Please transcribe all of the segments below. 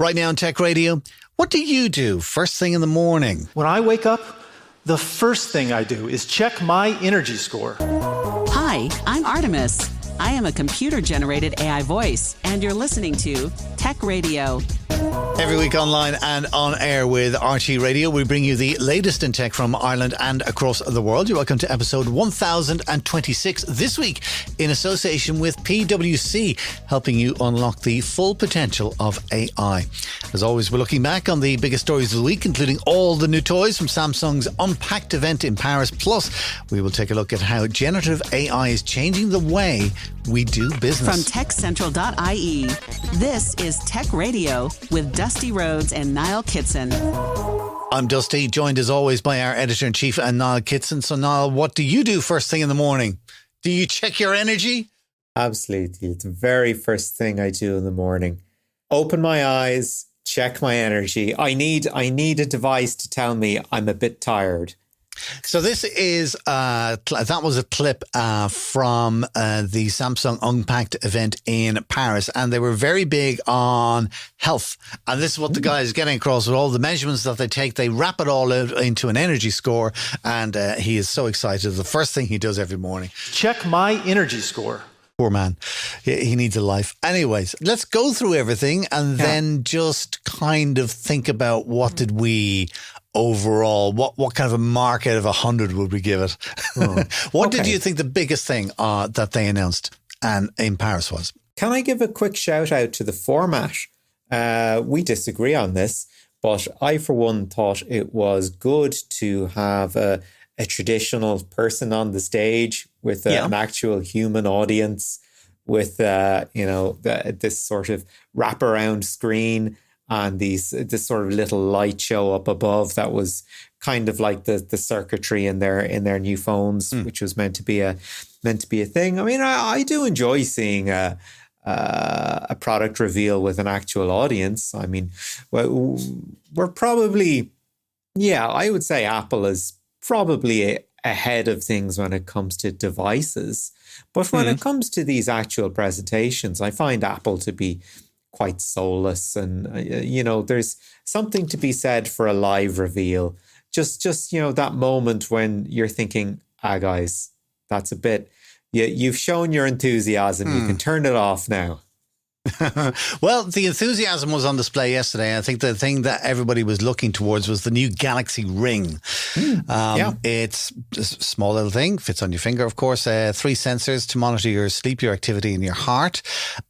Right now on Tech Radio, what do you do first thing in the morning? When I wake up, the first thing I do is check my energy score. Hi, I'm Artemis. I am a computer-generated AI voice, and you're listening to Tech Radio. Every week online and on air with RT Radio, we bring you the latest in tech from Ireland and across the world. You're welcome to episode 1026 this week in association with PwC, helping you unlock the full potential of AI. As always, we're looking back on the biggest stories of the week, including all the new toys from Samsung's Unpacked event in Paris. Plus, we will take a look at how generative AI is changing the way we do business. From techcentral.ie, this is Tech Radio with Dusty Rhodes and Niall Kitson. I'm Dusty, joined as always by our editor-in-chief, Niall Kitson. So, Niall, what do you do first thing in the morning? Do you check your energy? Absolutely. It's the very first thing I do in the morning. Open my eyes, check my energy. I need a device to tell me I'm a bit tired. So this is, that was a clip from the Samsung Unpacked event in Paris, and they were very big on health. And this is what the guy is getting across with all the measurements that they take. They wrap it all out into an energy score, and he is so excited. The first thing he does every morning. Check my energy score. Poor man. He needs a life. Anyways, let's go through everything and then just kind of think about what did we overall, what kind of a mark out of 100 would we give it? What did you think the biggest thing that they announced and in Paris was? Can I give a quick shout out to the format? We disagree on this, but I, for one, thought it was good to have a traditional person on the stage with an actual human audience with, this sort of wraparound screen and this sort of little light show up above that was kind of like the circuitry in their new phones, which was meant to be a thing. I mean, I do enjoy seeing a product reveal with an actual audience. I mean, we're probably, I would say Apple is probably ahead of things when it comes to devices. But when it comes to these actual presentations, I find Apple to be quite soulless, and there's something to be said for a live reveal. Just that moment when you're thinking, guys, that's a bit. You've shown your enthusiasm. You can turn it off now. Well, the enthusiasm was on display yesterday. I think the thing that everybody was looking towards was the new Galaxy Ring. It's a small little thing, fits on your finger, of course. 3 sensors to monitor your sleep, your activity, and your heart.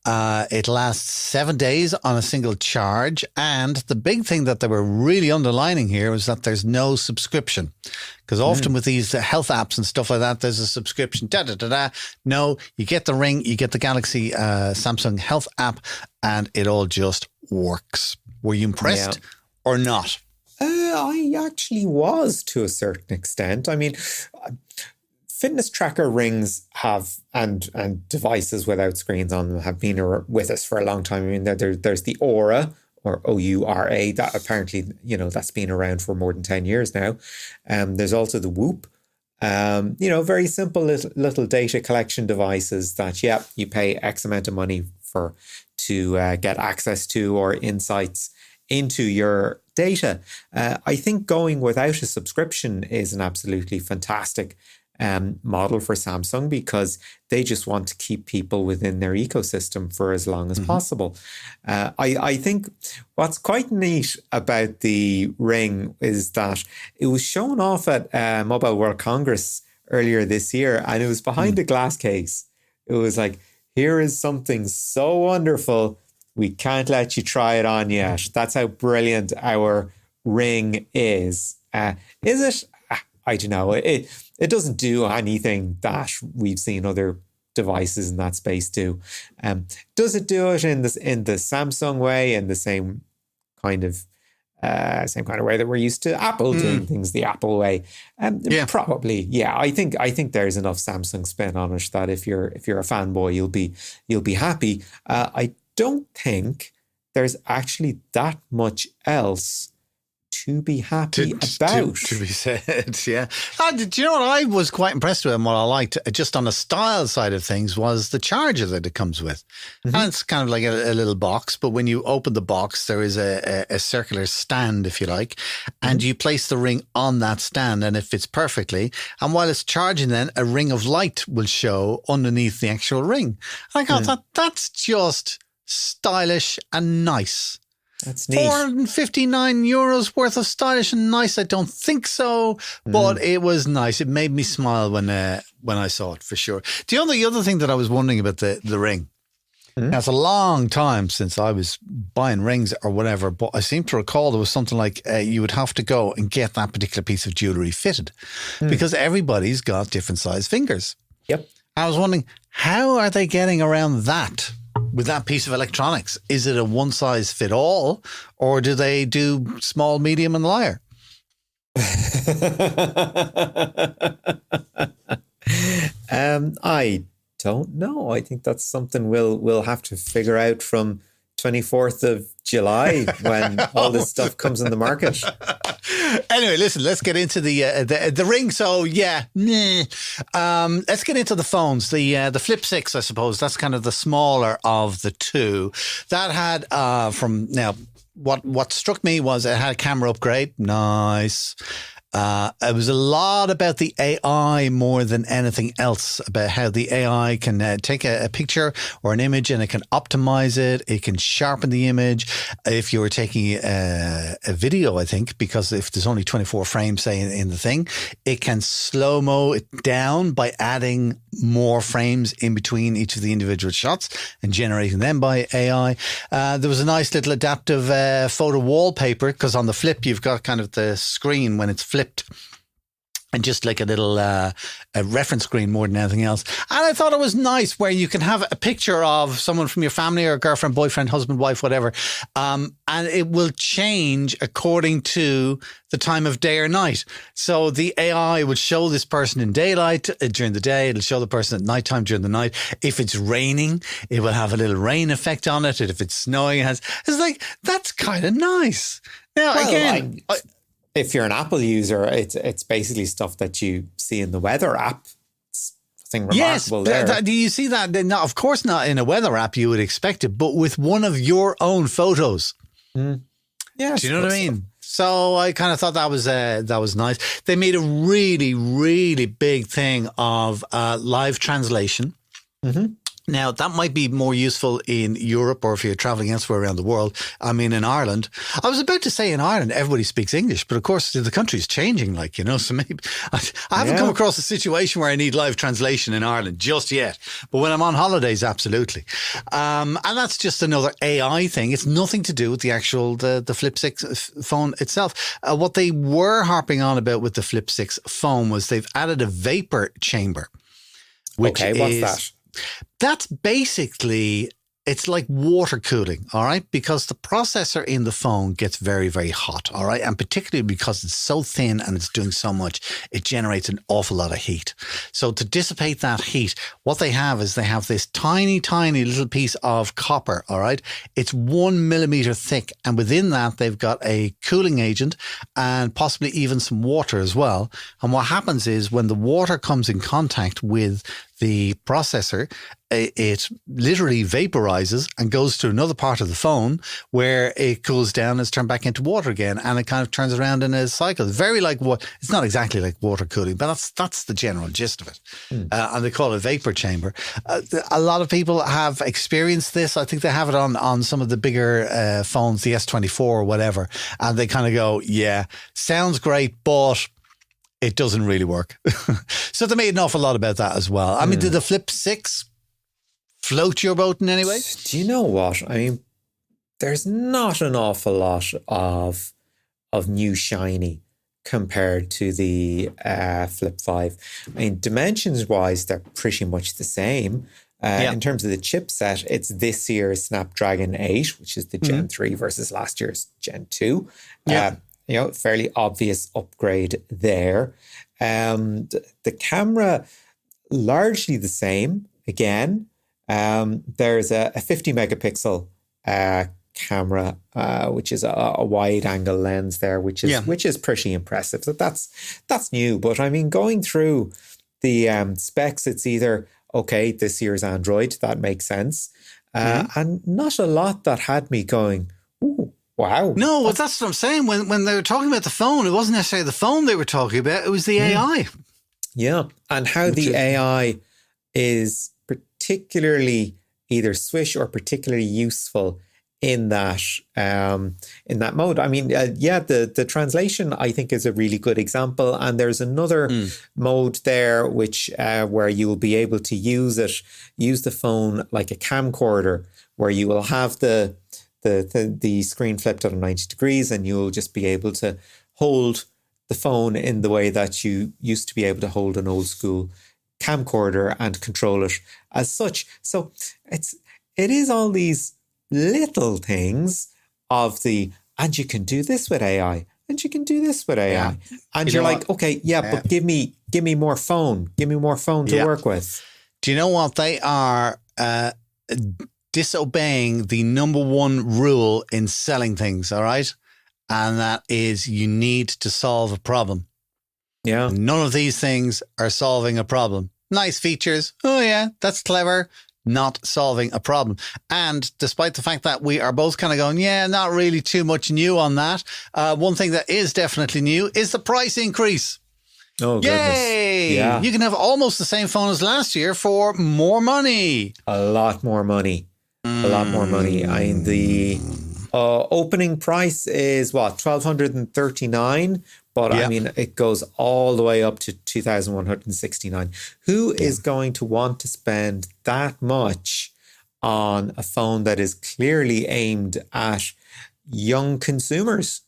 It lasts 7 days on a single charge. And the big thing that they were really underlining here was that there's no subscription. Because often with these health apps and stuff like that, there's a subscription. No, you get the Ring, you get the Galaxy Samsung Health app, and it all just works. Were you impressed or not? I actually was, to a certain extent. I mean, fitness tracker rings have and devices without screens on them have been with us for a long time. I mean, there's the Aura, or Oura, that apparently, that's been around for more than 10 years now. There's also the Whoop, very simple little data collection devices that, you pay X amount of money to get access to or insights into your data. I think going without a subscription is an absolutely fantastic model for Samsung, because they just want to keep people within their ecosystem for as long as possible. I think what's quite neat about the Ring is that it was shown off at Mobile World Congress earlier this year, and it was behind a glass case. It was like, here is something so wonderful, we can't let you try it on yet. That's how brilliant our Ring is. Is it? I don't know. It doesn't do anything that we've seen other devices in that space do. Does it do it in the Samsung way, in the same kind of way that we're used to Apple doing things the Apple way? Probably. Yeah, I think there's enough Samsung spin on it that if you're a fanboy, you'll be happy. I don't think there's actually that much else to be happy about. To be said, yeah. Do you know what I was quite impressed with and what I liked, just on the style side of things, was the charger that it comes with. And it's kind of like a little box, but when you open the box, there is a circular stand, if you like, and you place the ring on that stand and it fits perfectly. And while it's charging then, a ring of light will show underneath the actual ring. And I thought, that's just stylish and nice. That's neat. €459 worth of stylish and nice. I don't think so, but it was nice. It made me smile when I saw it, for sure. Do you know the other thing that I was wondering about the ring? Now, it's a long time since I was buying rings or whatever, but I seem to recall there was something like you would have to go and get that particular piece of jewellery fitted because everybody's got different size fingers. Yep. I was wondering, how are they getting around that? With that piece of electronics, is it a one size fit all, or do they do small, medium, and liar? I don't know. I think that's something we'll have to figure out from 24th of July when all this stuff comes in the market. Anyway, listen, let's get into the ring. So yeah, let's get into the phones. The Flip 6, I suppose, that's kind of the smaller of the two. That had what struck me was it had a camera upgrade. Nice. It was a lot about the AI more than anything else, about how the AI can take a picture or an image and it can optimize it. It can sharpen the image. If you were taking a video, I think, because if there's only 24 frames, say, in the thing, it can slow-mo it down by adding more frames in between each of the individual shots and generating them by AI. There was a nice little adaptive photo wallpaper, because on the Flip, you've got kind of the screen when it's flipped and just like a little a reference screen more than anything else. And I thought it was nice where you can have a picture of someone from your family or girlfriend, boyfriend, husband, wife, whatever. And it will change according to the time of day or night. So the AI would show this person in daylight during the day. It'll show the person at nighttime during the night. If it's raining, it will have a little rain effect on it. And if it's snowing, it's like, that's kind of nice. Now, again... If you're an Apple user, it's basically stuff that you see in the weather app. It's nothing remarkable there. Do you see that? No, of course not in a weather app, you would expect it, but with one of your own photos. Yeah. Do you know what I mean? So I kind of thought that was nice. They made a really, really big thing of live translation. Now, that might be more useful in Europe or if you're traveling elsewhere around the world. I mean, in Ireland, I was about to say in Ireland, everybody speaks English, but of course the country's changing, so maybe I haven't come across a situation where I need live translation in Ireland just yet. But when I'm on holidays, absolutely. And that's just another AI thing. It's nothing to do with the actual, the Flip 6 phone itself. What they were harping on about with the Flip 6 phone was they've added a vapor chamber. What's that? That's basically, it's like water cooling, all right? Because the processor in the phone gets very, very hot, all right? And particularly because it's so thin and it's doing so much, it generates an awful lot of heat. So to dissipate that heat, what they have is they have this tiny, tiny little piece of copper, all right? It's 1 millimeter thick. And within that, they've got a cooling agent and possibly even some water as well. And what happens is when the water comes in contact with the processor, it literally vaporizes and goes to another part of the phone where it cools down and is turned back into water again, and it kind of turns around in a cycle. It's very like it's not exactly like water cooling, but that's the general gist of it. And they call it a vapor chamber. A lot of people have experienced this. I think they have it on some of the bigger phones, the S24 or whatever, and they kind of go, yeah, sounds great, but it doesn't really work. So they made an awful lot about that as well. I mean, did the Flip 6 float your boat in any way? Do you know what? I mean, there's not an awful lot of new shiny compared to the Flip 5. I mean, dimensions-wise, they're pretty much the same. In terms of the chipset, it's this year's Snapdragon 8, which is the Gen 3 versus last year's Gen 2. Fairly obvious upgrade there. The camera, largely the same. Again, there's a 50 megapixel camera, which is a wide angle lens there, which is pretty impressive. So that's new. But I mean, going through the specs, it's either, okay, this year's Android, that makes sense. And not a lot that had me going, ooh, wow. No, well, that's what I'm saying. When they were talking about the phone, it wasn't necessarily the phone they were talking about. It was the AI. Yeah. And how the AI is particularly either swish or particularly useful in that mode. I mean, the translation, I think, is a really good example. And there's another mode there, which where you will be able to use the phone like a camcorder, where you will have the screen flipped at 90 degrees, and you'll just be able to hold the phone in the way that you used to be able to hold an old school camcorder and control it as such. So it is all these little things and you can do this with AI, and you can do this with AI. Yeah. And you're like, okay, but give me more phone. Give me more phone to work with. Do you know what? They are disobeying the number one rule in selling things, all right? And that is, you need to solve a problem. Yeah. None of these things are solving a problem. Nice features. Oh yeah, that's clever. Not solving a problem. And despite the fact that we are both kind of going, not really too much new on that. One thing that is definitely new is the price increase. Oh, goodness. Yay! Yeah. You can have almost the same phone as last year for more money. A lot more money. A lot more money. I mean, the opening price is what, $1,239? But I mean, it goes all the way up to $2,169. Who is going to want to spend that much on a phone that is clearly aimed at young consumers?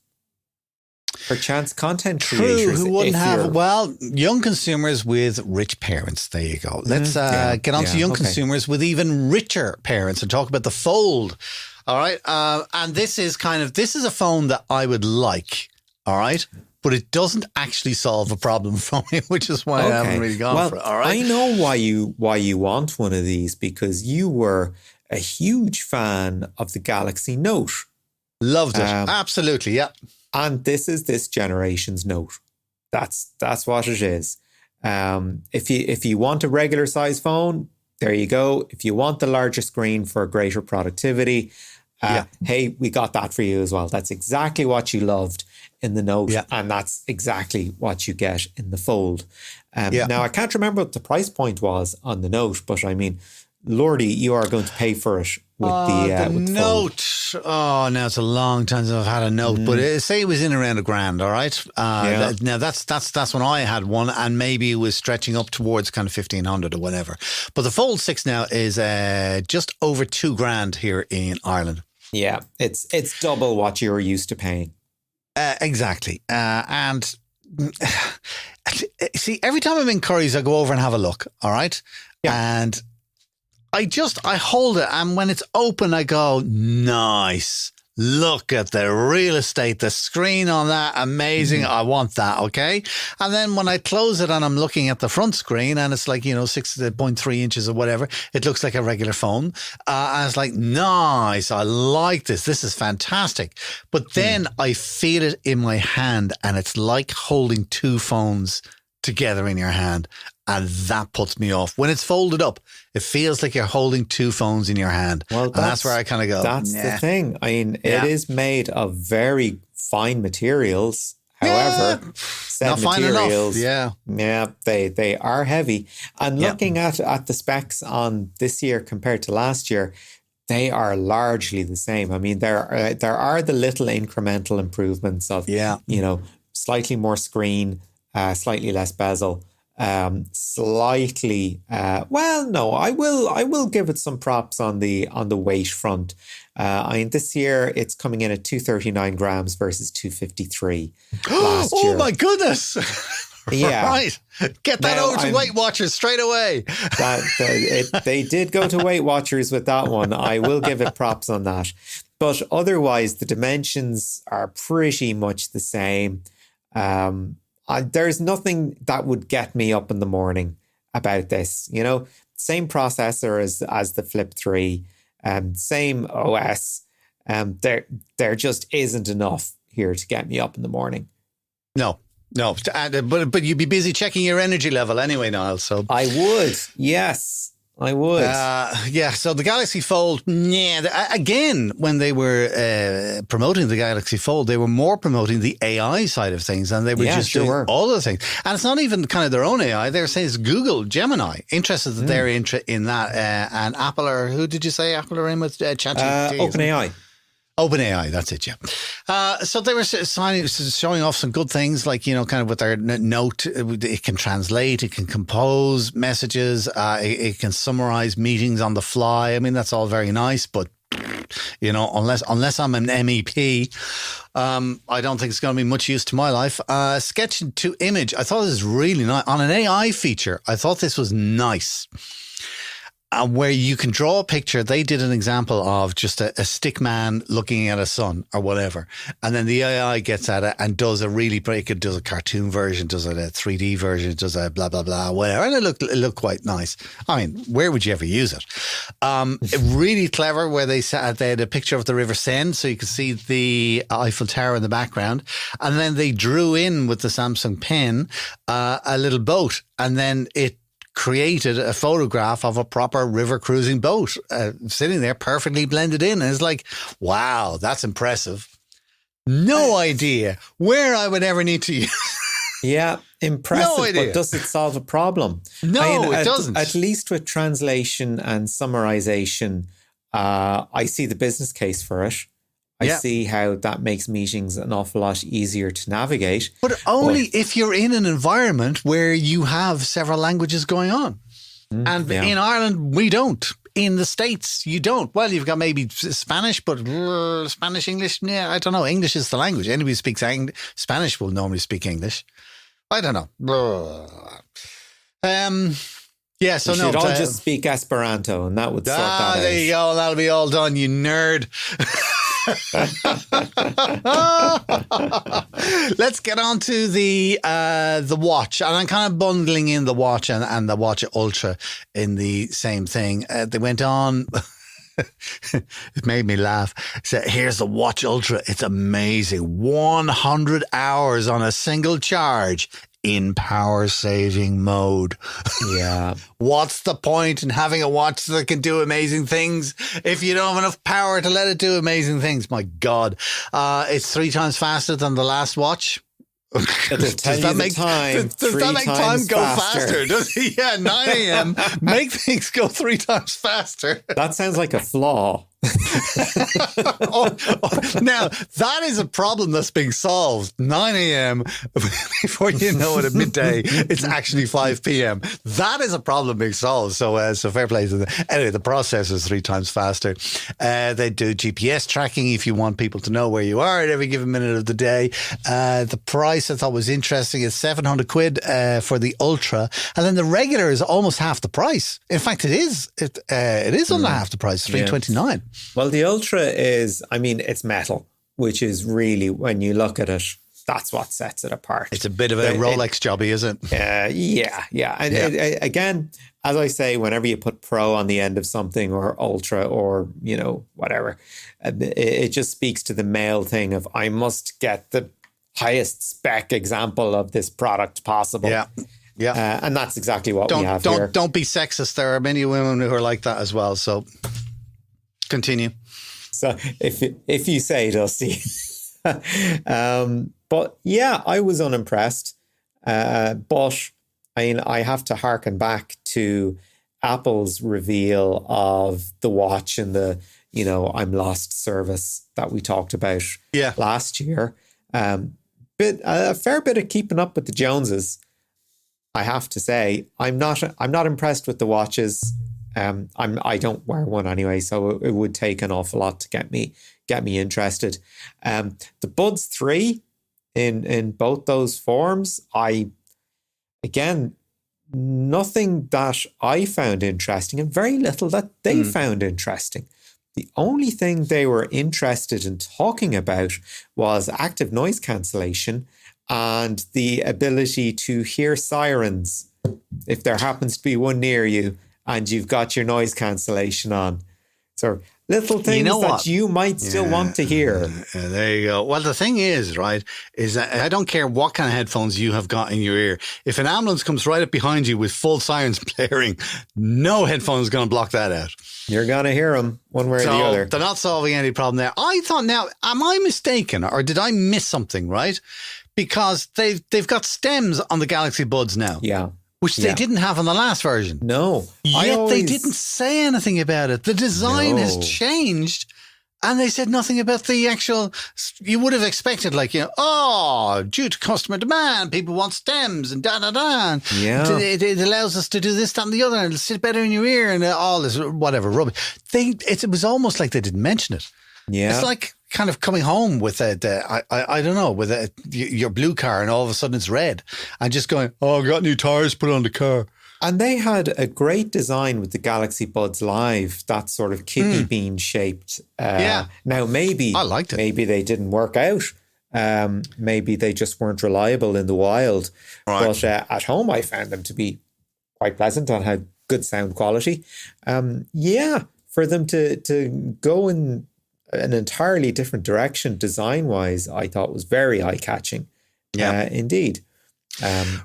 Perchance content creators. Who wouldn't have, young consumers with rich parents. There you go. Let's get on to young consumers with even richer parents and talk about the Fold. All right. And this is a phone that I would like. All right. But it doesn't actually solve a problem for me, which is why I haven't really gone for it. All right. I know why you want one of these, because you were a huge fan of the Galaxy Note. Loved it. Absolutely. Yeah. And this is this generation's Note. That's what it is. If you want a regular size phone, there you go. If you want the larger screen for greater productivity, hey, we got that for you as well. That's exactly what you loved in the Note, and that's exactly what you get in the Fold. Now, I can't remember what the price point was on the Note, but I mean, Lordy, you are going to pay for it with the Note. Oh, now it's a long time since I've had a Note, but say it was in around $1,000, all right? Now that's when I had one, and maybe it was stretching up towards kind of 1,500 or whatever. But the Fold 6 now is just over $2,000 here in Ireland. Yeah, it's double what you're used to paying. Exactly. And see, every time I'm in Curry's, I go over and have a look. All right. Yeah. And I hold it. And when it's open, I go, nice. Look at the real estate, the screen on that. Amazing. I want that. Okay. And then when I close it and I'm looking at the front screen and it's like, 6.3 inches or whatever, it looks like a regular phone. And it's like, nice. I like this. This is fantastic. But then I feel it in my hand, and it's like holding two phones together in your hand. And that puts me off. When it's folded up, it feels like you're holding two phones in your hand. Well, and that's where I kind of go. That's the thing. I mean, it is made of very fine materials. However, said not materials, fine enough. They are heavy. And looking at the specs on this year compared to last year, they are largely the same. I mean, there are the little incremental improvements of slightly more screen, slightly less bezel. Slightly I will give it some props on the weight front. I mean, this year it's coming in at 239 grams versus 253 last year. Oh my goodness. Yeah. Right. Get that over to Weight Watchers straight away. They did go to Weight Watchers with that one. I will give it props on that. But otherwise, the dimensions are pretty much the same. There's nothing that would get me up in the morning about this. Same processor as the Flip 3, same OS, There just isn't enough here to get me up in the morning. No, but you'd be busy checking your energy level anyway, Niall. So I would, yes, I would. So the Galaxy Fold, again, when they were promoting the Galaxy Fold, they were more promoting the AI side of things, and they were doing all the things. And it's not even kind of their own AI. They're saying it's Google, Gemini, interested that they're in that. And Apple, or who did you say Apple are in with ChatGPT? OpenAI. OpenAI, that's it, yeah. So they were showing off some good things, like, kind of with their note. It can translate, it can compose messages, it can summarize meetings on the fly. I mean, that's all very nice, but unless I'm an MEP, I don't think it's going to be much use to my life. Sketch to image, I thought this was really nice. On an AI feature, I thought this was nice. Where you can draw a picture. They did an example of just a stick man looking at a sun or whatever. And then the AI gets at it and does it does a cartoon version, does it a 3D version, does a blah, blah, blah, whatever. And it looked quite nice. I mean, where would you ever use it? Really clever where they had a picture of the River Seine, so you could see the Eiffel Tower in the background. And then they drew in with the Samsung pen a little boat, and then it created a photograph of a proper river cruising boat sitting there perfectly blended in. And it's like, wow, that's impressive. No idea where I would ever need to use. Yeah, impressive. No idea. But does it solve a problem? No, it doesn't. At least with translation and summarization, I see the business case for it. I see how that makes meetings an awful lot easier to navigate. But only if you're in an environment where you have several languages going on. And in Ireland, we don't. In the States, you don't. Well, you've got maybe Spanish, but Spanish, English, I don't know. English is the language. Anybody who speaks Spanish will normally speak English. I don't know. Yeah, so we should all just speak Esperanto, and that would sort that out. There you go. That'll be all done, you nerd. Let's get on to the watch, and I'm kind of bundling in the watch and the Watch Ultra in the same thing. They went on. It made me laugh. So here's the Watch Ultra. It's amazing. 100 hours on a single charge in power saving mode. Yeah. What's the point in having a watch that can do amazing things if you don't have enough power to let it do amazing things? My God. It's 3 times faster than the last watch. Does that make time go faster? Does it? Yeah, 9 a.m. make things go 3 times faster. That sounds like a flaw. Now, that is a problem that's being solved. 9 a.m. before you know it, at midday, it's actually 5 p.m. That is a problem being solved. So fair play to them. Anyway, the processor is 3 times faster. They do GPS tracking if you want people to know where you are at every given minute of the day. The price I thought was interesting. It's 700 quid for the Ultra, and then the regular is almost half the price. In fact, it is. It is under half the price, $329. Well, the Ultra is, it's metal, which is really, when you look at it, that's what sets it apart. It's a bit of a Rolex jobby, isn't it? Yeah. And again, as I say, whenever you put Pro on the end of something, or Ultra, or, whatever, it just speaks to the male thing of, I must get the highest spec example of this product possible. Yeah. And that's exactly what we have here. Don't be sexist. There are many women who are like that as well. So continue. So if you say, Dusty. But yeah, I was unimpressed. But I have to harken back to Apple's reveal of the watch and the, I'm lost service that we talked about last year. A fair bit of keeping up with the Joneses. I have to say, I'm not impressed with the watches. I don't wear one anyway, so it would take an awful lot to get me interested. The Buds 3 in both those forms, nothing that I found interesting, and very little that they found interesting. The only thing they were interested in talking about was active noise cancellation and the ability to hear sirens if there happens to be one near you and you've got your noise cancellation on. So Little things that you might still want to hear. There you go. Well, the thing is, right, is that I don't care what kind of headphones you have got in your ear. If an ambulance comes right up behind you with full sirens blaring, no headphone is going to block that out. You're going to hear them one way or the other. They're not solving any problem there. I thought, now, am I mistaken or did I miss something, right? Because they've got stems on the Galaxy Buds now. Yeah. Which they didn't have on the last version. No. Yet they didn't say anything about it. The design has changed. And they said nothing about the actual, you would have expected like, due to customer demand, people want stems and da-da-da. Yeah. It allows us to do this, that and the other and it'll sit better in your ear and all this, whatever rubbish. It was almost like they didn't mention it. Yeah. It's like kind of coming home with I don't know, with your blue car and all of a sudden it's red and just going, I've got new tires put on the car. And they had a great design with the Galaxy Buds Live, that sort of kidney bean shaped. Now, maybe I liked it. Maybe they didn't work out. Maybe they just weren't reliable in the wild. Right. But at home, I found them to be quite pleasant and had good sound quality. For them to go in an entirely different direction design-wise, I thought was very eye-catching. Yeah, indeed.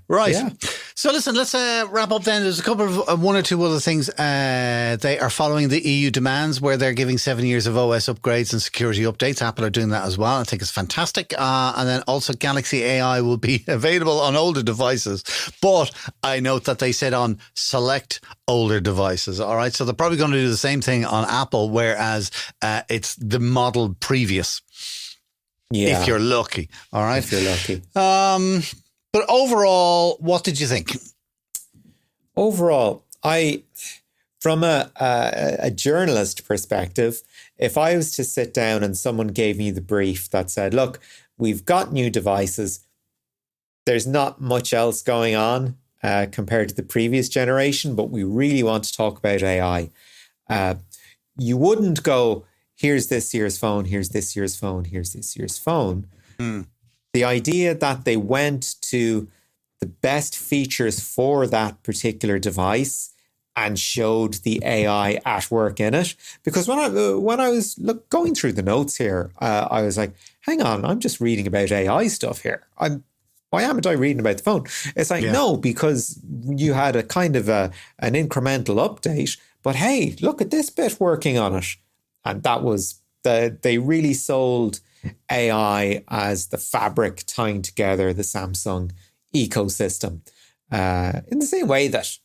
Right. Yeah. So listen, let's wrap up then. There's a couple of one or two other things. They are following the EU demands where they're giving 7 years of OS upgrades and security updates. Apple are doing that as well. I think it's fantastic. And then also Galaxy AI will be available on older devices. But I note that they said on select older devices. All right. So they're probably going to do the same thing on Apple, whereas it's the model previous. Yeah. If you're lucky. All right. If you're lucky. But overall, what did you think? Overall, from a journalist perspective, if I was to sit down and someone gave me the brief that said, look, we've got new devices, there's not much else going on compared to the previous generation, but we really want to talk about AI. You wouldn't go, here's this year's phone, here's this year's phone, here's this year's phone. The idea that they went to the best features for that particular device and showed the AI at work in it. Because when I was going through the notes here, I was like, hang on, I'm just reading about AI stuff here. Why haven't I reading about the phone? It's like, no, because you had a kind of an incremental update, but hey, look at this bit working on it. And that was, they really sold AI as the fabric tying together the Samsung ecosystem in the same way that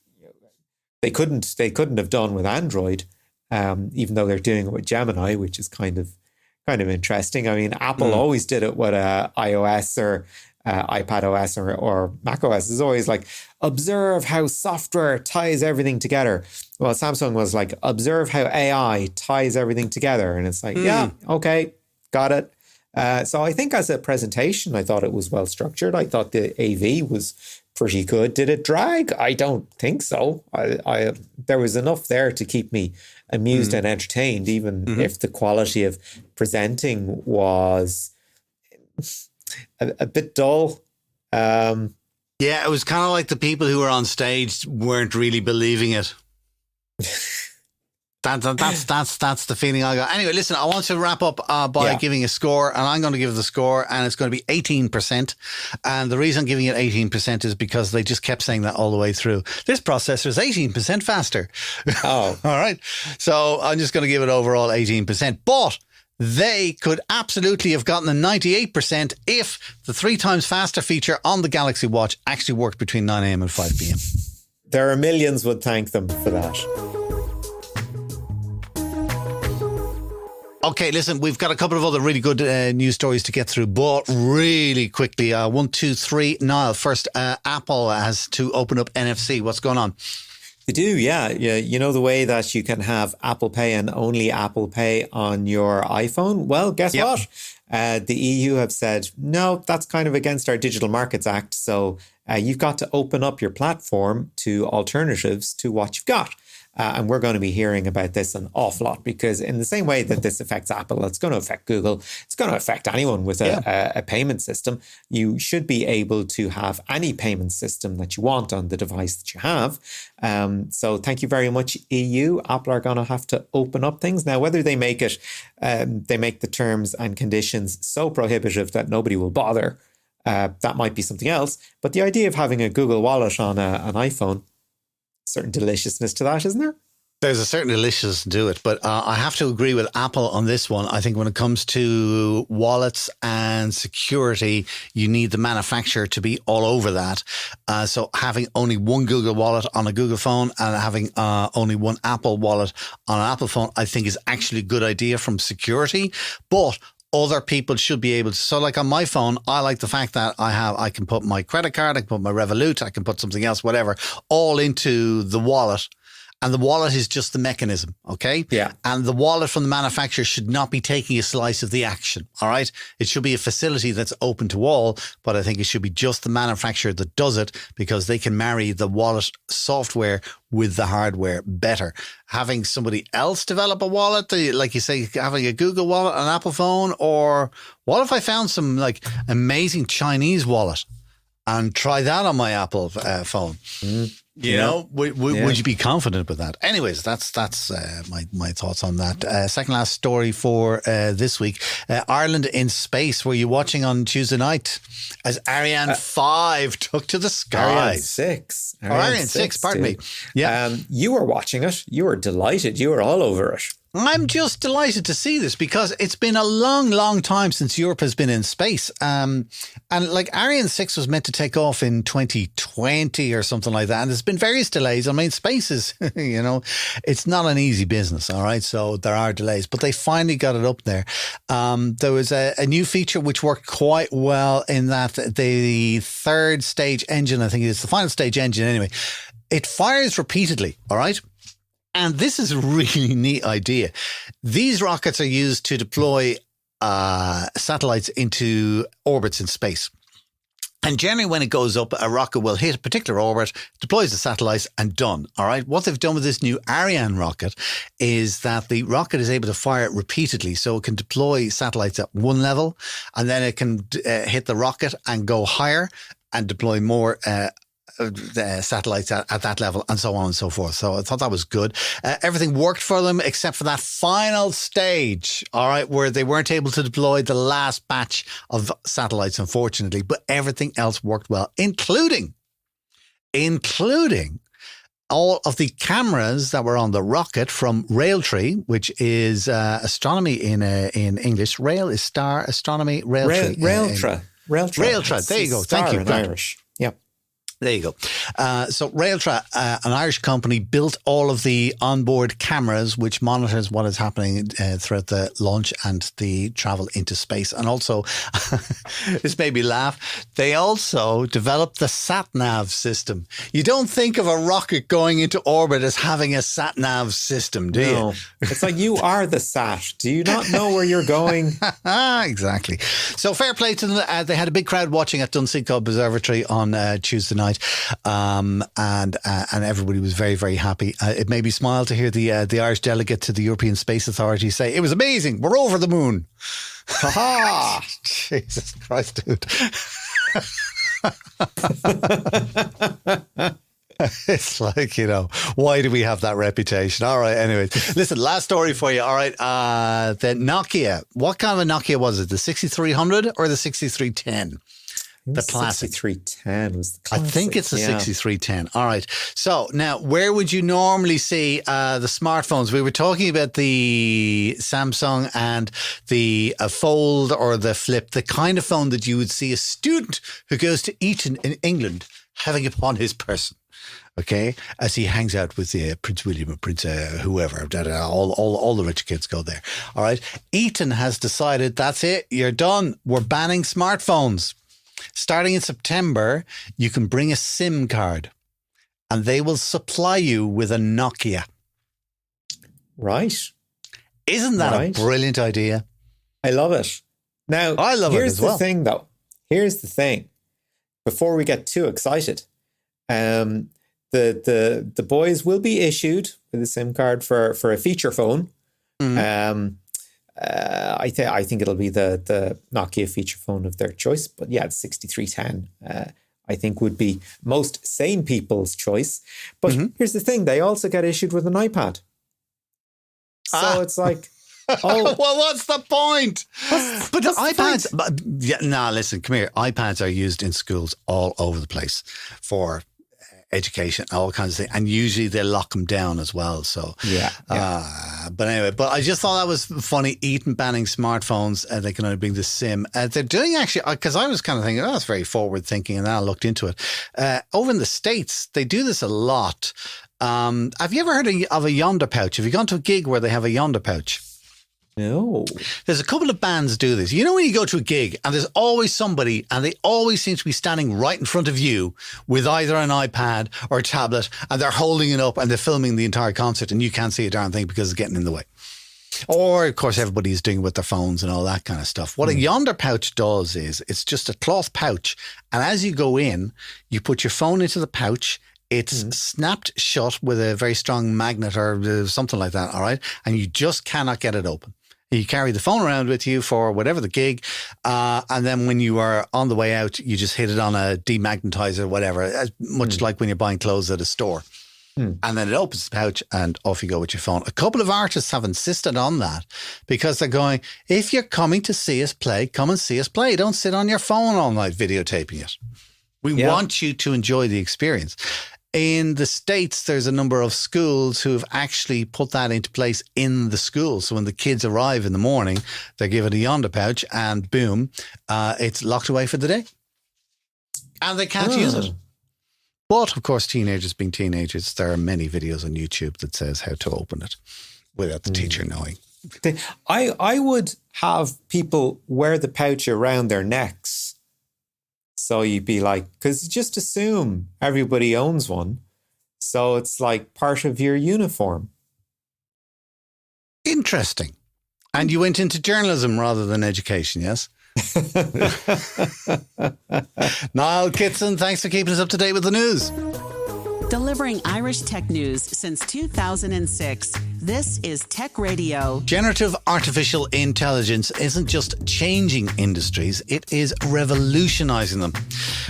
they couldn't have done with Android, even though they're doing it with Gemini, which is kind of interesting. I mean, Apple always did it with iOS or iPadOS or macOS. Is always like, observe how software ties everything together. Well, Samsung was like, observe how AI ties everything together, and it's like, yeah, okay, got it. So I think as a presentation, I thought it was well structured. I thought the AV was pretty good. Did it drag? I don't think so. There was enough there to keep me amused and entertained, even if the quality of presenting was a bit dull. Yeah, it was kind of like the people who were on stage weren't really believing it. That's the feeling I got. Anyway, listen, I want to wrap up by giving a score, and I'm going to give the score, and it's going to be 18%. And the reason I'm giving it 18% is because they just kept saying that all the way through. This processor is 18% faster. Oh. All right. So I'm just going to give it overall 18%. But they could absolutely have gotten a 98% if the 3 times faster feature on the Galaxy Watch actually worked between 9 a.m. and 5 p.m. There are millions would thank them for that. Okay, listen, we've got a couple of other really good news stories to get through, but really quickly, 1, 2, 3. Niall, first, Apple has to open up NFC. What's going on? They do, yeah. You know the way that you can have Apple Pay and only Apple Pay on your iPhone? Well, guess what? The EU have said, no, that's kind of against our Digital Markets Act. So you've got to open up your platform to alternatives to what you've got. And we're going to be hearing about this an awful lot, because in the same way that this affects Apple, it's going to affect Google, it's going to affect anyone with a payment system. You should be able to have any payment system that you want on the device that you have. So thank you very much, EU. Apple are going to have to open up things. Now, whether they make it, they make the terms and conditions so prohibitive that nobody will bother, that might be something else. But the idea of having a Google Wallet on an iPhone, certain deliciousness to that, isn't there? There's a certain deliciousness to it, but I have to agree with Apple on this one. I think when it comes to wallets and security, you need the manufacturer to be all over that. So having only one Google Wallet on a Google phone and having only one Apple Wallet on an Apple phone, I think is actually a good idea from security. But other people should be able to. So like on my phone, I like the fact that I can put my credit card, I can put my Revolut, I can put something else, whatever, all into the wallet. And the wallet is just the mechanism, okay? Yeah. And the wallet from the manufacturer should not be taking a slice of the action, all right? It should be a facility that's open to all, but I think it should be just the manufacturer that does it, because they can marry the wallet software with the hardware better. Having somebody else develop a wallet, like you say, having a Google wallet, an Apple phone, or what if I found some like amazing Chinese wallet and try that on my Apple phone? You know, would you be confident with that? Anyways, that's my thoughts on that. Second last story for this week. Ireland in space. Were you watching on Tuesday night as Ariane 5 took to the skies? Ariane 6. Pardon me. Yeah. You were watching it. You were delighted. You were all over it. I'm just delighted to see this, because it's been a long, long time since Europe has been in space. And like Ariane 6 was meant to take off in 2020 or something like that. And there's been various delays. I mean, space is, you know, it's not an easy business. All right. So there are delays, but they finally got it up there. There was a new feature which worked quite well, in that the third stage engine, I think it's the final stage engine anyway, it fires repeatedly. All right. And this is a really neat idea. These rockets are used to deploy satellites into orbits in space. And generally when it goes up, a rocket will hit a particular orbit, deploys the satellites, and done. All right. What they've done with this new Ariane rocket is that the rocket is able to fire it repeatedly. So it can deploy satellites at one level, and then it can hit the rocket and go higher and deploy more the satellites at that level, and so on and so forth. So I thought that was good. Everything worked for them except for that final stage, all right, where they weren't able to deploy the last batch of satellites, unfortunately, but everything else worked well, including all of the cameras that were on the rocket from Railtree, which is astronomy in English. Rail is star, astronomy, Railtree. Railtree. There you go. Thank you. In Irish. Yep. There you go. So Railtra, an Irish company, built all of the onboard cameras, which monitors what is happening throughout the launch and the travel into space. And also, this made me laugh, they also developed the sat-nav system. You don't think of a rocket going into orbit as having a sat-nav system, do you? It's like you are the sat. Do you not know where you're going? Exactly. So fair play to them. They had a big crowd watching at Dunsinco Observatory on Tuesday night. And everybody was very, very happy. It made me smile to hear the Irish delegate to the European Space Authority say, "It was amazing. We're over the moon." Ha! Jesus Christ, dude. It's like, you know, why do we have that reputation? All right, anyway. Listen, last story for you. All right, the Nokia. What kind of a Nokia was it? The 6300 or the 6310? The classic 6310 was the classic. I think it's the 6310. All right. So now, where would you normally see the smartphones? We were talking about the Samsung and the Fold or the Flip, the kind of phone that you would see a student who goes to Eton in England having upon his person. Okay, as he hangs out with Prince William or Prince whoever, all the rich kids go there. All right. Eton has decided that's it. You're done. We're banning smartphones. Starting in September, you can bring a SIM card and they will supply you with a Nokia. Right. Isn't that a brilliant idea? I love it. Now, I love it as well. Here's the thing, though. Here's the thing. Before we get too excited, the boys will be issued with a SIM card for a feature phone. I think it'll be the Nokia feature phone of their choice. But yeah, the 6310 I think would be most sane people's choice. But here's the thing, they also get issued with an iPad. So it's like, well, what's the point? But the iPads, listen, come here. iPads are used in schools all over the place for education, all kinds of things. And usually they lock them down as well. So, but anyway, but I just thought that was funny. Eaton banning smartphones. They can only bring the SIM. They're doing actually, because I was kind of thinking, that's very forward thinking. And then I looked into it. Over in the States, they do this a lot. Have you ever heard of a Yonder pouch? Have you gone to a gig where they have a Yonder pouch? No. There's a couple of bands do this. You know, when you go to a gig and there's always somebody and they always seem to be standing right in front of you with either an iPad or a tablet, and they're holding it up and they're filming the entire concert and you can't see a darn thing because it's getting in the way. Or, of course, everybody's doing it with their phones and all that kind of stuff. What a Yonder pouch does is it's just a cloth pouch. And as you go in, you put your phone into the pouch. It's snapped shut with a very strong magnet or something like that, all right? And you just cannot get it open. You carry the phone around with you for whatever the gig. And then when you are on the way out, you just hit it on a demagnetizer, whatever, as much like when you're buying clothes at a store. And then it opens the pouch and off you go with your phone. A couple of artists have insisted on that because they're going, if you're coming to see us play, come and see us play. Don't sit on your phone all night videotaping it. We want you to enjoy the experience. In the States, there's a number of schools who have actually put that into place in the school. So when the kids arrive in the morning, they're given a Yonder pouch and boom, it's locked away for the day. And they can't use it. But of course, teenagers being teenagers, there are many videos on YouTube that says how to open it without the teacher knowing. I would have people wear the pouch around their necks. So you'd be like, because you just assume everybody owns one. So it's like part of your uniform. Interesting. And you went into journalism rather than education, yes? Niall Kitson, thanks for keeping us up to date with the news. Delivering Irish tech news since 2006, this is Tech Radio. Generative artificial intelligence isn't just changing industries, it is revolutionizing them.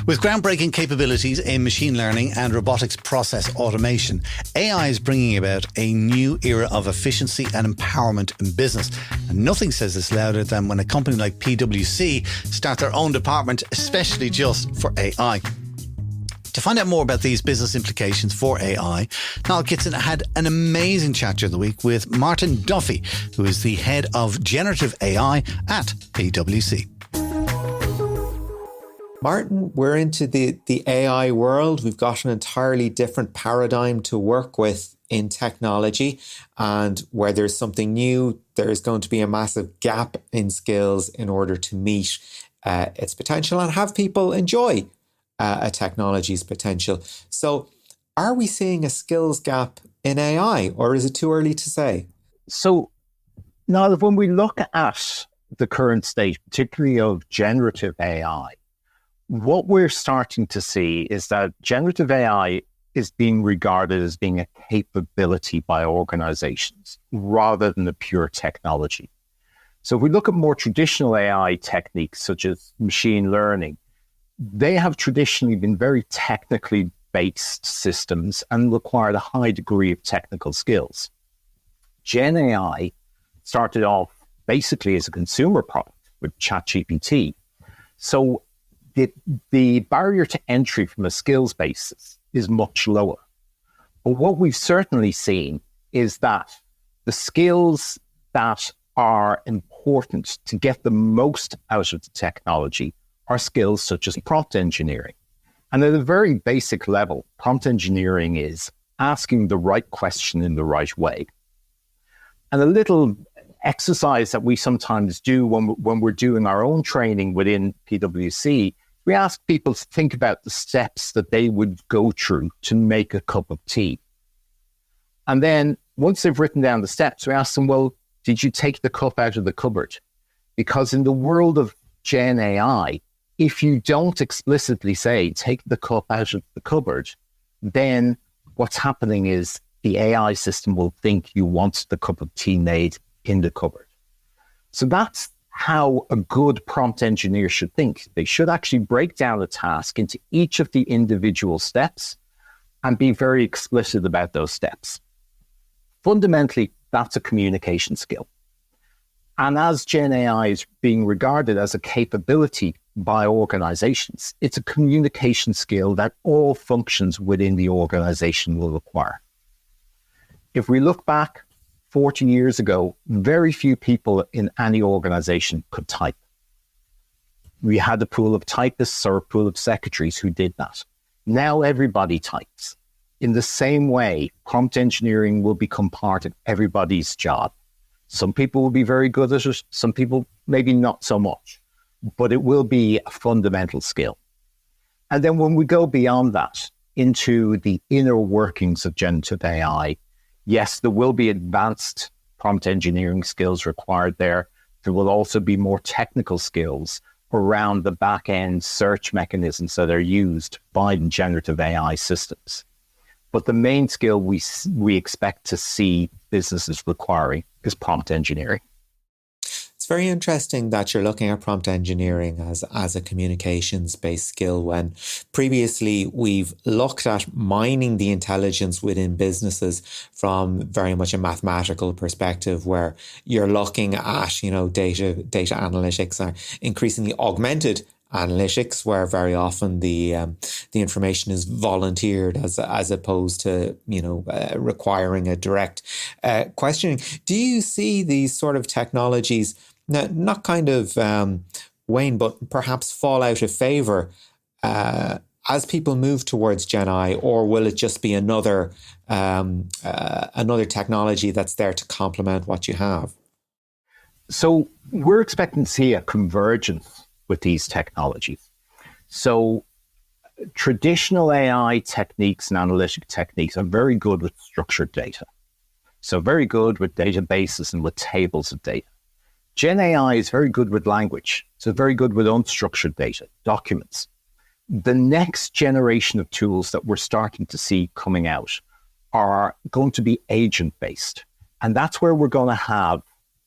With groundbreaking capabilities in machine learning and robotics process automation, AI is bringing about a new era of efficiency and empowerment in business. And nothing says this louder than when a company like PwC start their own department, especially just for AI. To find out more about these business implications for AI, Niall Kitson had an amazing chat during the week with Martin Duffy, who is the head of generative AI at PwC. Martin, we're into the AI world. We've got an entirely different paradigm to work with in technology. And where there's something new, there's going to be a massive gap in skills in order to meet its potential and have people enjoy a technology's potential. So are we seeing a skills gap in AI, or is it too early to say? So now when we look at the current state, particularly of generative AI, what we're starting to see is that generative AI is being regarded as being a capability by organizations rather than a pure technology. So if we look at more traditional AI techniques, such as machine learning, they have traditionally been very technically based systems and required a high degree of technical skills. Gen AI started off basically as a consumer product with ChatGPT. So the barrier to entry from a skills basis is much lower. But what we've certainly seen is that the skills that are important to get the most out of the technology are skills such as prompt engineering. And at a very basic level, prompt engineering is asking the right question in the right way. And a little exercise that we sometimes do when we're doing our own training within PwC, we ask people to think about the steps that they would go through to make a cup of tea. And then once they've written down the steps, we ask them, well, did you take the cup out of the cupboard? Because in the world of Gen AI, if you don't explicitly say, take the cup out of the cupboard, then what's happening is the AI system will think you want the cup of tea made in the cupboard. So that's how a good prompt engineer should think. They should actually break down a task into each of the individual steps and be very explicit about those steps. Fundamentally, that's a communication skill. And as Gen AI is being regarded as a capability by organizations, it's a communication skill that all functions within the organization will require. If we look back 40 years ago, very few people in any organization could type. We had a pool of typists or a pool of secretaries who did that. Now everybody types. In the same way, prompt engineering will become part of everybody's job. Some people will be very good at it, some people maybe not so much, but it will be a fundamental skill. And then when we go beyond that into the inner workings of generative AI, yes, there will be advanced prompt engineering skills required there. There will also be more technical skills around the back-end search mechanisms that are used by the generative AI systems. But the main skill we expect to see businesses requiring is prompt engineering. It's very interesting that you're looking at prompt engineering as a communications-based skill when previously we've looked at mining the intelligence within businesses from very much a mathematical perspective where you're looking at, data analytics are increasingly augmented analytics, where very often the information is volunteered as opposed to requiring a direct questioning. Do you see these sort of technologies not kind of wane, but perhaps fall out of favor as people move towards Gen AI, or will it just be another technology that's there to complement what you have? So we're expecting to see a convergence with these technologies. So traditional AI techniques and analytic techniques are very good with structured data. So very good with databases and with tables of data. Gen AI is very good with language. So very good with unstructured data, documents. The next generation of tools that we're starting to see coming out are going to be agent-based. And that's where we're going to have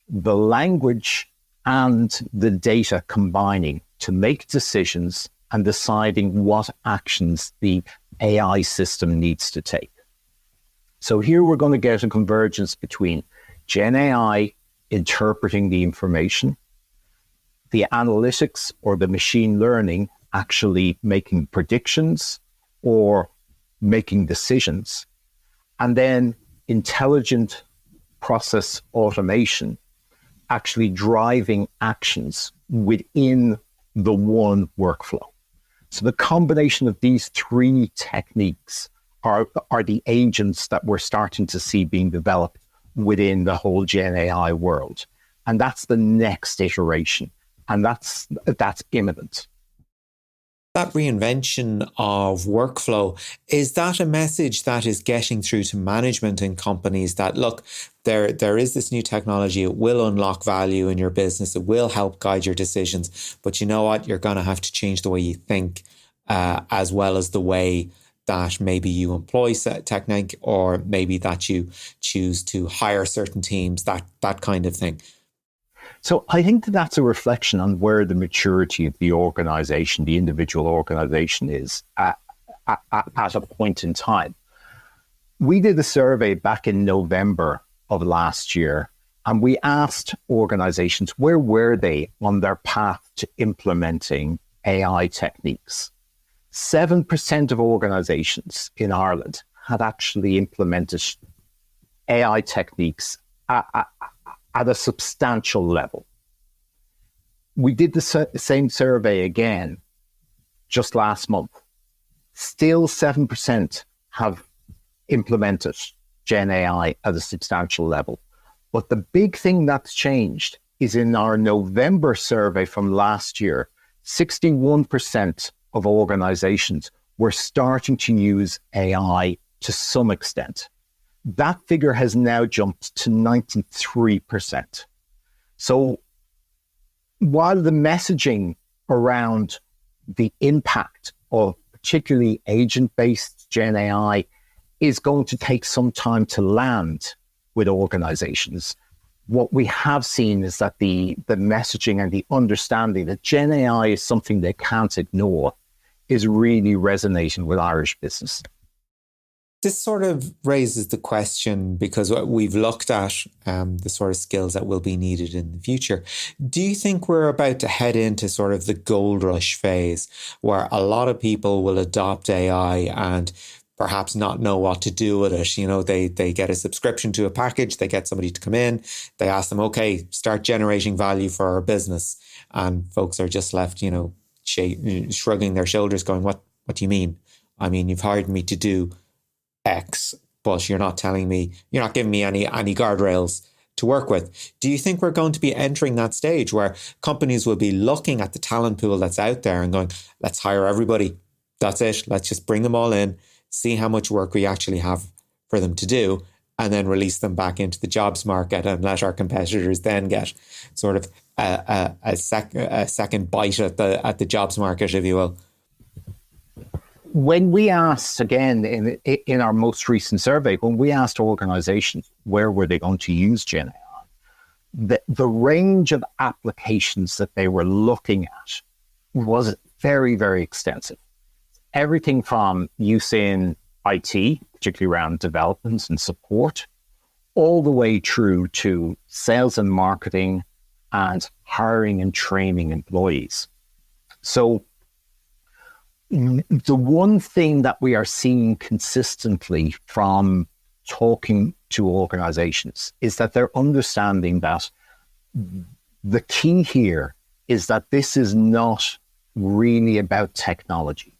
the language and the data combining to make decisions and deciding what actions the AI system needs to take. So here we're going to get a convergence between Gen AI interpreting the information, the analytics or the machine learning actually making predictions or making decisions, and then intelligent process automation actually driving actions within the one workflow. So the combination of these three techniques are the agents that we're starting to see being developed within the whole Gen AI world. And that's the next iteration. And that's imminent. That reinvention of workflow, is that a message that is getting through to management in companies that, look, there is this new technology, it will unlock value in your business, it will help guide your decisions, but you know what, you're going to have to change the way you think as well as the way that maybe you employ technique or maybe that you choose to hire certain teams, that kind of thing. So I think that's a reflection on where the maturity of the organization, the individual organization is at a point in time. We did a survey back in November of last year, and we asked organizations where were they on their path to implementing AI techniques. 7% of organizations in Ireland had actually implemented AI techniques at a substantial level. We did the same survey again just last month. Still 7% have implemented Gen AI at a substantial level. But the big thing that's changed is in our November survey from last year, 61% of organizations were starting to use AI to some extent. That figure has now jumped to 93%. So while the messaging around the impact of particularly agent-based Gen AI is going to take some time to land with organizations. What we have seen is that the messaging and the understanding that Gen AI is something they can't ignore is really resonating with Irish business. This sort of raises the question, because we've looked at the sort of skills that will be needed in the future. Do you think we're about to head into sort of the gold rush phase where a lot of people will adopt AI and perhaps not know what to do with it? You know, they get a subscription to a package, they get somebody to come in, they ask them, okay, start generating value for our business. And folks are just left, you know, shrugging their shoulders going, what do you mean? I mean, you've hired me to do X, but you're not giving me any guardrails to work with. Do you think we're going to be entering that stage where companies will be looking at the talent pool that's out there and going, let's hire everybody. That's it. Let's just bring them all in, see how much work we actually have for them to do, and then release them back into the jobs market and let our competitors then get sort of a second bite at the jobs market, if you will. When we asked, again, in our most recent survey, when we asked organizations where were they going to use Gen AI, the range of applications that they were looking at was very, very extensive. Everything from use in IT, particularly around development and support, all the way through to sales and marketing and hiring and training employees. So the one thing that we are seeing consistently from talking to organizations is that they're understanding that the key here is that this is not really about technology.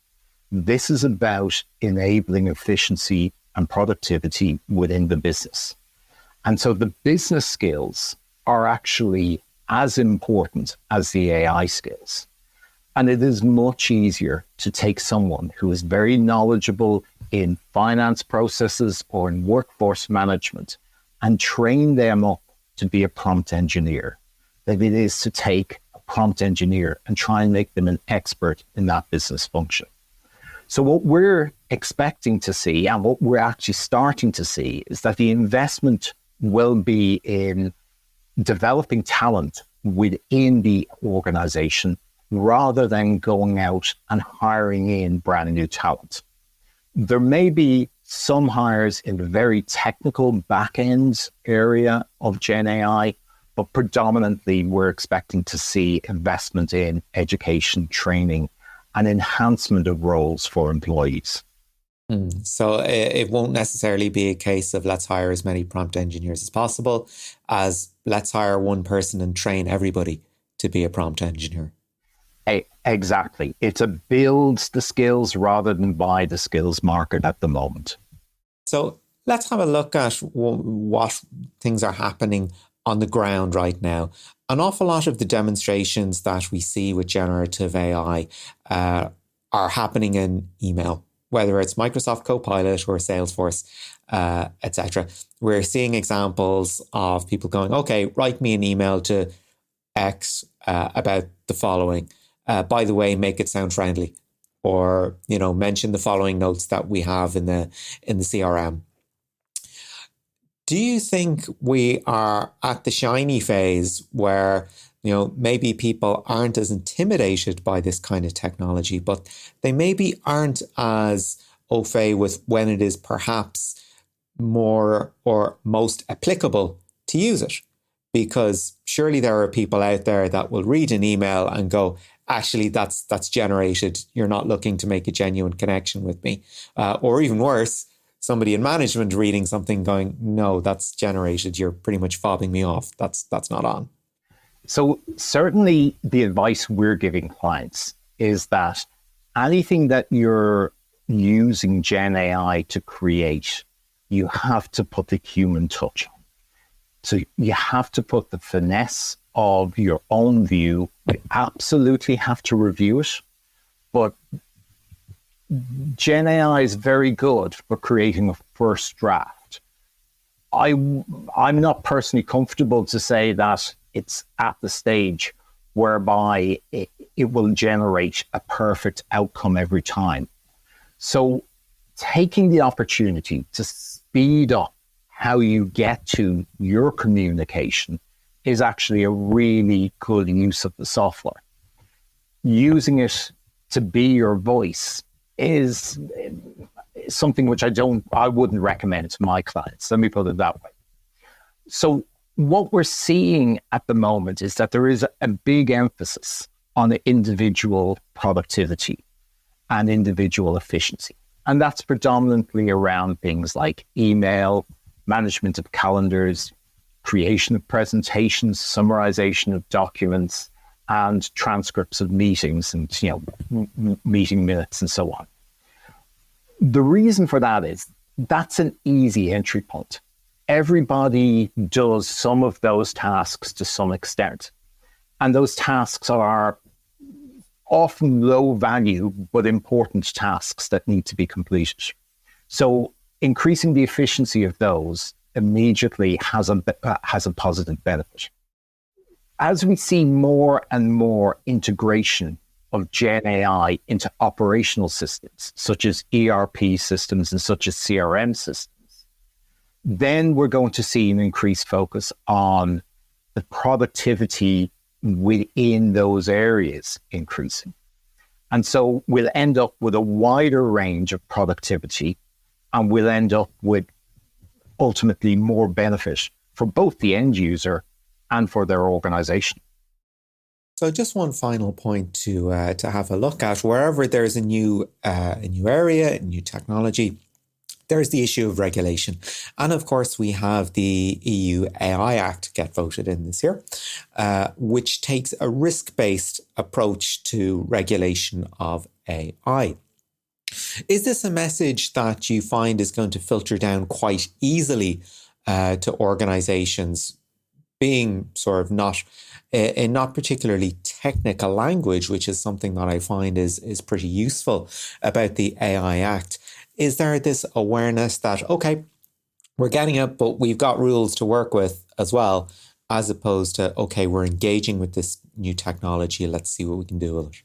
This is about enabling efficiency and productivity within the business. And so the business skills are actually as important as the AI skills. And it is much easier to take someone who is very knowledgeable in finance processes or in workforce management and train them up to be a prompt engineer than it is to take a prompt engineer and try and make them an expert in that business function. So what we're expecting to see, and what we're actually starting to see, is that the investment will be in developing talent within the organization rather than going out and hiring in brand new talent. There may be some hires in the very technical back-end area of Gen AI, but predominantly we're expecting to see investment in education, training, and enhancement of roles for employees. So it won't necessarily be a case of let's hire as many prompt engineers as possible as let's hire one person and train everybody to be a prompt engineer. Exactly. It's a build the skills rather than buy the skills market at the moment. So let's have a look at what things are happening on the ground right now. An awful lot of the demonstrations that we see with generative AI are happening in email, whether it's Microsoft Copilot or Salesforce, etc. We're seeing examples of people going, okay, write me an email to X about the following. By the way, make it sound friendly, or mention the following notes that we have in the CRM. Do you think we are at the shiny phase where maybe people aren't as intimidated by this kind of technology, but they maybe aren't as au fait with when it is perhaps more or most applicable to use it? Because surely there are people out there that will read an email and go, actually, that's generated. You're not looking to make a genuine connection with me. Or even worse, somebody in management reading something going, no, that's generated. You're pretty much fobbing me off. That's not on. So certainly the advice we're giving clients is that anything that you're using Gen AI to create, you have to put the human touch on. So you have to put the finesse of your own view. You absolutely have to review it, but Gen AI is very good for creating a first draft. I'm not personally comfortable to say that it's at the stage whereby it will generate a perfect outcome every time. So taking the opportunity to speed up how you get to your communication is actually a really good use of the software. Using it to be your voice is something which I wouldn't recommend to my clients. Let me put it that way. So what we're seeing at the moment is that there is a big emphasis on the individual productivity and individual efficiency. And that's predominantly around things like email, management of calendars, creation of presentations, summarization of documents, and transcripts of meetings and, meeting minutes and so on. The reason for that is that's an easy entry point. Everybody does some of those tasks to some extent. And those tasks are often low value, but important tasks that need to be completed. So increasing the efficiency of those immediately has a positive benefit. As we see more and more integration of Gen AI into operational systems, such as ERP systems and such as CRM systems, then we're going to see an increased focus on the productivity within those areas increasing. And so we'll end up with a wider range of productivity, and we'll end up with ultimately more benefit for both the end user and for their organization. So just one final point to have a look at. Wherever there's a new area, a new technology, there's the issue of regulation. And of course, we have the EU AI Act get voted in this year, which takes a risk-based approach to regulation of AI. Is this a message that you find is going to filter down quite easily to organizations, being sort of not in not particularly technical language, which is something that I find is pretty useful about the AI Act? Is there this awareness that, okay, we're getting it, but we've got rules to work with as well, as opposed to, okay, we're engaging with this new technology, let's see what we can do with it?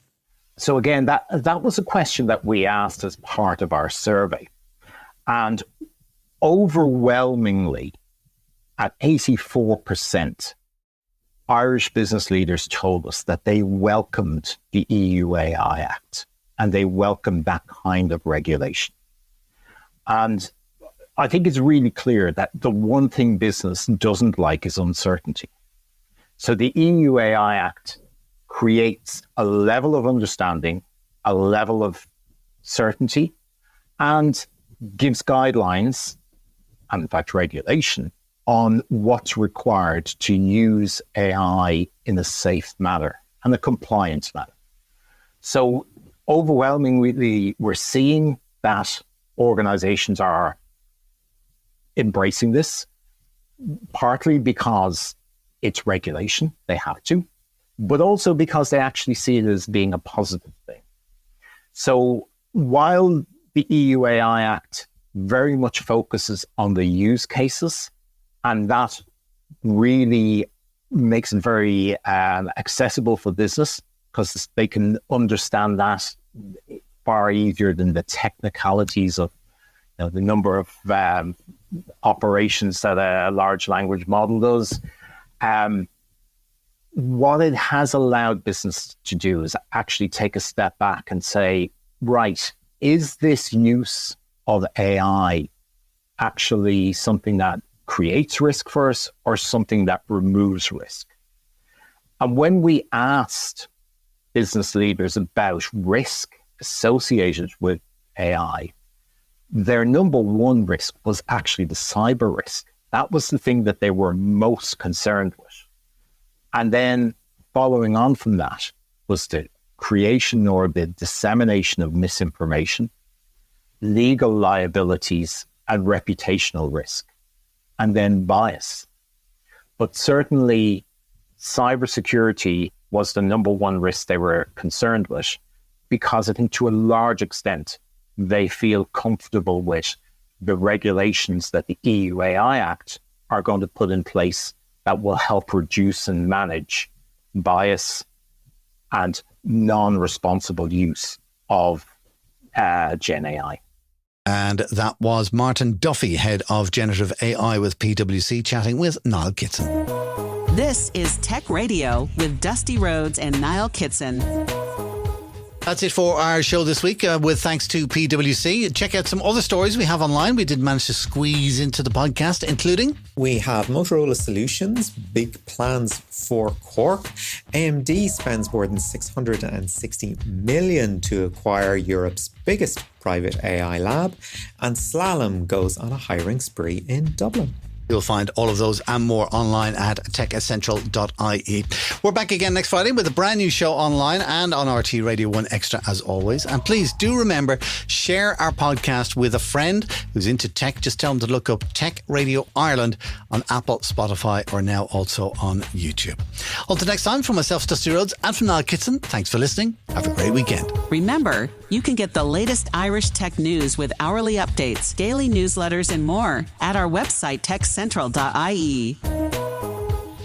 So again, that was a question that we asked as part of our survey. And overwhelmingly, at 84%, Irish business leaders told us that they welcomed the EU AI Act and they welcomed that kind of regulation. And I think it's really clear that the one thing business doesn't like is uncertainty. So the EU AI Act creates a level of understanding, a level of certainty, and gives guidelines, and in fact regulation, on what's required to use AI in a safe manner and a compliant manner. So overwhelmingly, we're seeing that organizations are embracing this, partly because it's regulation, they have to, but also because they actually see it as being a positive thing. So while the EU AI Act very much focuses on the use cases, and that really makes it very accessible for business because they can understand that far easier than the technicalities of the number of operations that a large language model does. What it has allowed business to do is actually take a step back and say, right, is this use of AI actually something that creates risk for us or something that removes risk? And when we asked business leaders about risk associated with AI, their number one risk was actually the cyber risk. That was the thing that they were most concerned with. And then following on from that was the creation or the dissemination of misinformation, legal liabilities, and reputational risk, and then bias. But certainly cybersecurity was the number one risk they were concerned with, because I think to a large extent, they feel comfortable with the regulations that the EU AI Act are going to put in place that will help reduce and manage bias and non-responsible use of Gen AI. And that was Martin Duffy, head of generative AI with PwC, chatting with Niall Kitson. This is Tech Radio with Dusty Rhodes and Niall Kitson. That's it for our show this week, with thanks to PwC. Check out some other stories we have online. We did manage to squeeze into the podcast, including... We have Motorola Solutions, big plans for Cork. AMD spends more than 660 million to acquire Europe's biggest private AI lab. And Slalom goes on a hiring spree in Dublin. You'll find all of those and more online at techessential.ie. We're back again next Friday with a brand new show online and on RT Radio 1 Extra as always. And please do remember, share our podcast with a friend who's into tech. Just tell them to look up Tech Radio Ireland on Apple, Spotify, or now also on YouTube. Until next time, from myself, Dusty Rhodes, and from Niall Kitson, thanks for listening. Have a great weekend. Remember, you can get the latest Irish tech news with hourly updates, daily newsletters, and more at our website, techcentral.ie.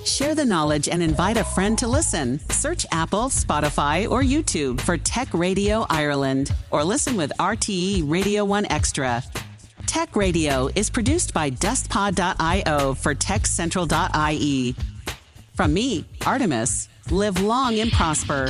Share the knowledge and invite a friend to listen. Search Apple, Spotify, or YouTube for Tech Radio Ireland, or listen with RTE Radio 1 Extra. Tech Radio is produced by dustpod.io for techcentral.ie. From me, Artemis, live long and prosper.